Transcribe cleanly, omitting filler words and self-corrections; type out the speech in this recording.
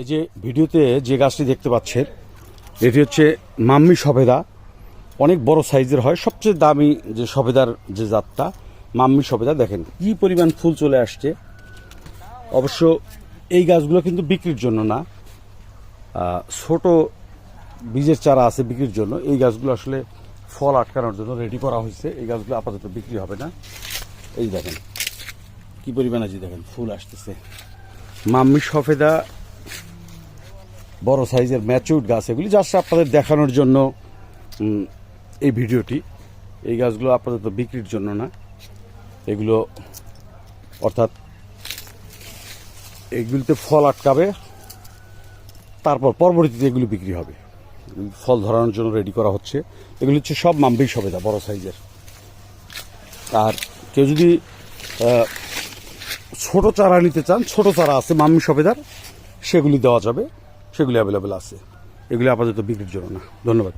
এই যে ভিডিওতে যে গাছটি দেখতে পাচ্ছেন এটি হচ্ছে মাম্মি সফেদা। অনেক বড় সাইজের হয়, সবচেয়ে দামি যে সফেদার যে জাতটা মাম্মি সফেদা। দেখেন কি পরিমাণ ফুল চলে আসছে। অবশ্য এই গাছগুলো কিন্তু বিক্রির জন্য না, ছোট বীজের চারা আছে বিক্রির জন্য। এই গাছগুলো আসলে ফল আটকানোর জন্য রেডি করা হয়েছে। এই গাছগুলো আপাতত বিক্রি হবে না। এই দেখেন কি পরিমাণ আছে, দেখেন ফুল আসতেছে। মাম্মি সফেদা বড় সাইজের ম্যাচিউরড গাছ, এগুলি জাস্ট আপনাদের দেখানোর জন্য এই ভিডিওটি। এই গাছগুলো আপাতত বিক্রির জন্য না, এগুলো অর্থাৎ এগুলিতে ফল আটকাবে, তারপর পরবর্তীতে এগুলি বিক্রি হবে। ফল ধরানোর জন্য রেডি করা হচ্ছে। এগুলি হচ্ছে সব মাম্মি সফেদা বড় সাইজের। আর কেউ যদি ছোট চারা নিতে চান, ছোট চারা আছে মাম্মি সফেদার, সেগুলি দেওয়া যাবে, সেগুলি অ্যাভেলেবেল আছে। এগুলি আপাতত বিক্রির জন্য না। ধন্যবাদ।